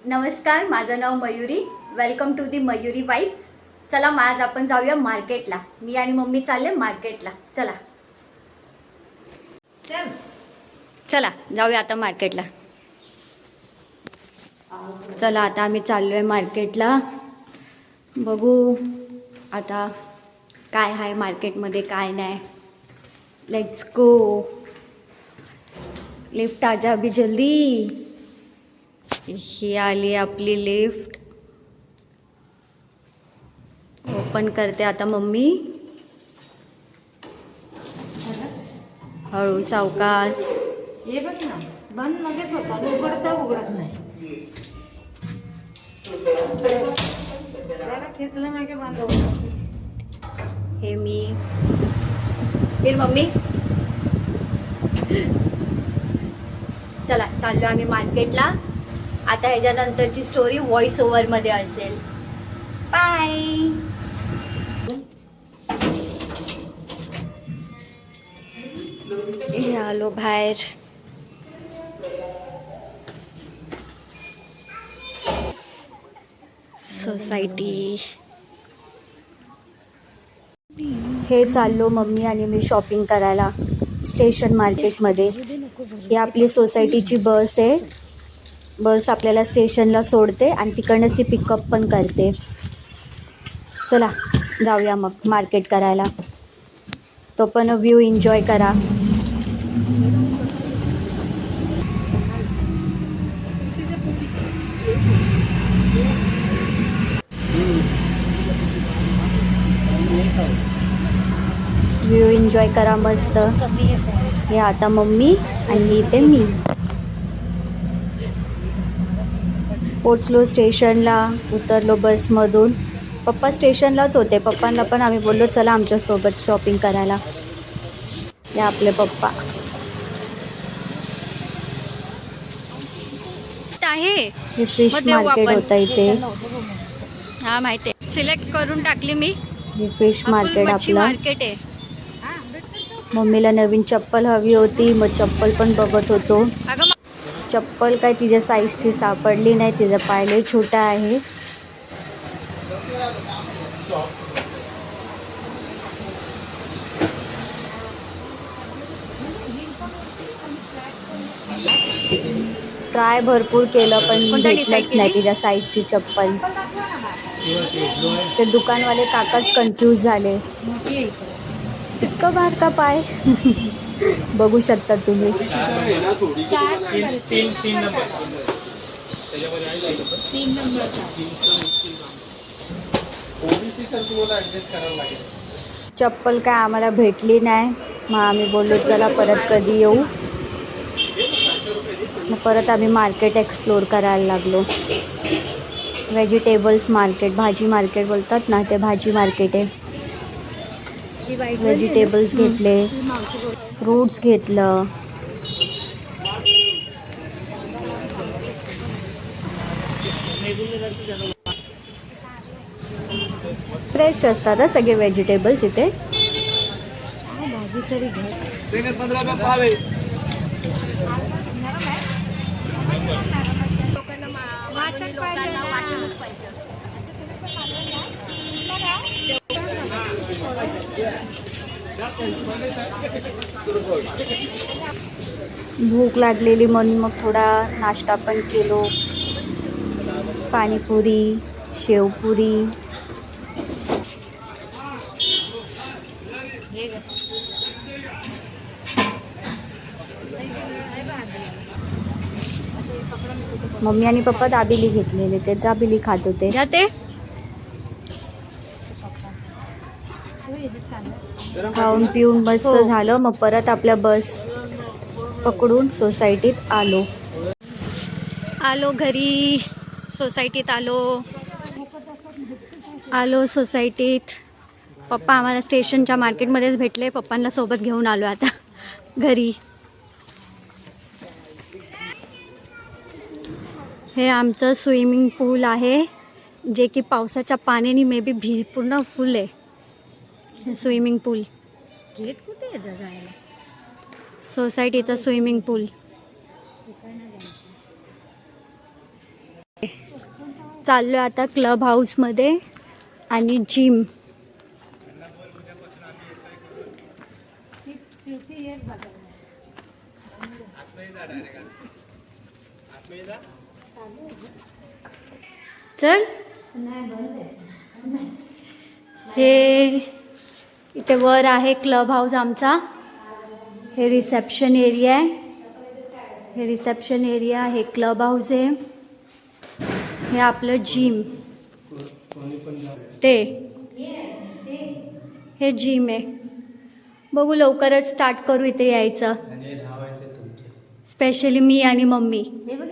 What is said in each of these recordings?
नमस्कार, माझं नाव Mayuri. Welcome to the Mayuri vibes. चला मग आज आपण जाऊया मार्केटला. मी आणि मम्मी चालले मार्केटला. चला चला जाऊया आता मार्केटला. चला आता आम्ही चाललोय मार्केटला. बघू आता काय आहे मार्केटमध्ये काय नाही. Let's go. लिफ्ट आजा अभी जल्दी. ही आली आपली लिफ्ट. ओपन करते आता मम्मी. हळू सावकाश. हे बघ ना, बंद लगेच होता, उघडता उघडत नाही. त्याला खेचलं नाही की बंद होतं. हे मी फिर मम्मी. चला चाललो आम्ही मार्केटला. आता ह्याच्यानंतरची स्टोरी व्हॉइस ओव्हरमध्ये असेल. बाय. हे आलो बाहेर. सोसायटी. हे चाललो मम्मी आणि मी शॉपिंग करायला स्टेशन मार्केटमध्ये. ही आपली सोसायटीची बस आहे. बस आपल्याला स्टेशनला सोडते आणि तिकडनंच ती पिकअप पण करते. चला जाऊया मग मार्केट करायला. तो पण व्ह्यू एन्जॉय करा. व्ह्यू एन्जॉय करा मस्त. हे आता मम्मी आणि इथे मी पोचलो स्टेशनला. उतरलो बसमधून. पप्पा स्टेशनलाच होते. पप्पांना पण आम्ही बोललो चला आमच्यासोबत शॉपिंग करायला. हे आपले पप्पा आहे. हे फिश मार्केट होतं इथे. हा माहिती आहे. सिलेक्ट करून टाकली मी. हे फिश मार्केट आपलं मार्केट आहे. मम्मीला नवीन चप्पल हवी होती, मग चप्पल पण बघत होतो. चप्पल काय तिच्या साईजची सापडली नाही. तिचा पाय लय छोटा आहे. ट्राय भरपूर केलं पण भेटलंच नाही तिच्या साईजची चप्पल. ते दुकानवाले काकाच कन्फ्यूज झाले. इतकं बारका पाय. बघू शकता तुम्ही. चप्पल काय आम्हाला भेटली नाही. मग आम्ही बोललो चला परत कधी येऊ. मग परत आम्ही मार्केट एक्सप्लोर करायला लागलो. व्हेजिटेबल्स मार्केट, भाजी मार्केट बोलतात ना, ते भाजी मार्केट आहे. व्हेजिटेबल्स घेतले, फ्रूट्स घेतलं. फ्रेश असतात सगळे व्हेजिटेबल्स इथे. भाजी तरी भूक लागलेली म्हणून मग थोडा नाश्ता पण केलो. पाणीपुरी, शेवपुरी. मम्मी आणि पप्पा दाबेली घेतलेले. ते दाबेली खात होते. खाऊन पिऊन मस्त झालं. मग परत आपल्या बस पकडून सोसायटीत आलो घरी. सोसायटीत आलो सोसायटीत. पप्पा आम्हाला स्टेशनच्या मार्केटमध्येच भेटले. पप्पांना सोबत घेऊन आलो आता घरी. हे आमचं स्विमिंग पूल आहे, जे की पावसाच्या पाण्याने मे बी पूर्ण फुल आहे. स्विमिंग पूल. गेट कुठे आहे जायला? सोसायटीचा स्विमिंग पूल. चाललो आता क्लब हाऊसमध्ये आणि जिम. चल. हे इथे वर आहे क्लब हाऊस आमचा. हे रिसेप्शन एरिया आहे. हे रिसेप्शन एरिया, हे क्लब हाऊस आहे. हे आपलं जिम. ते हे जिम आहे. बघू लवकरच स्टार्ट करू इथे यायचं. स्पेशली मी आणि मम्मी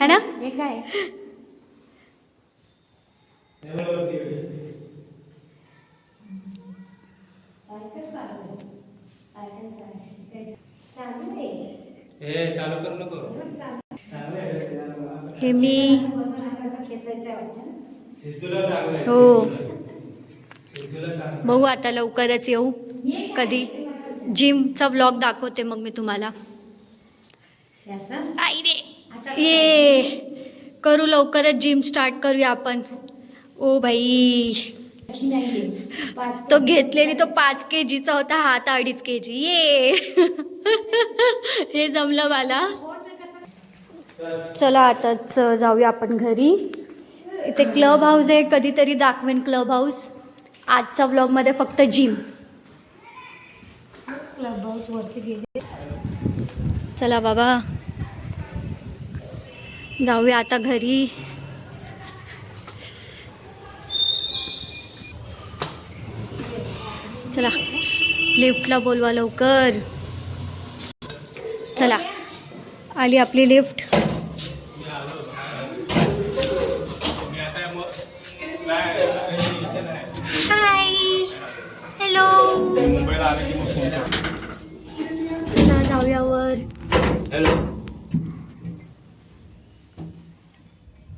है ना. हे काय चालू करू नको. हे मी हो. हो. बघू आता लवकरच येऊ. कधी जिमचा व्लॉग दाखवते मग मी तुम्हाला. आई रे ये करू लवकरच जिम स्टार्ट करूया आपण. ओ भाई तो घेतलेली तो 5 kgचा होता, हा आता 2.5 kg. ये हे जमलं मला. चला आताच जाऊया आपण घरी. इथे क्लब हाऊस आहे, कधीतरी दाखवेन क्लब हाऊस. आजचा व्लॉगमध्ये फक्त जिम. क्लब हाऊस वरती गेले. चला बाबा जाऊया आता घरी. चला लिफ्टला बोलवा लवकर. चला आली आपली लिफ्ट. Hi hello. चला जाऊया वर.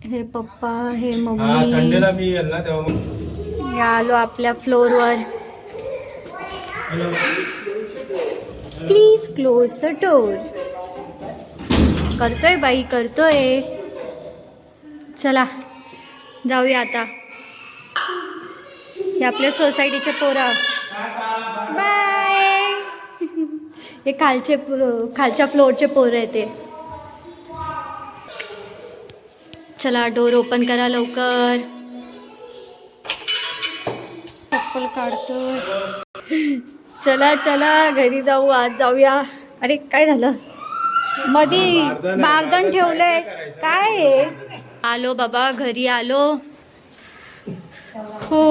हे पप्पा, हे मम्मी. संडेला मी येईल ना तेव्हा. हे आलो आपल्या फ्लोअरवर. Please close the door. करतोय बाई करतोय. चला जाऊया आता. हे आपल्या सोसायटीचे पोरं. बाय. हे खालच्या फ्लोअरचे पोरं आहे ते. चला डोर ओपन करा लवकर. चप्पल काढतोय. चला चला घरी जाऊ. आज जाऊया. अरे काय झालं मधी बारदण ठेवलंय काय आहे. आलो बाबा घरी आलो. हो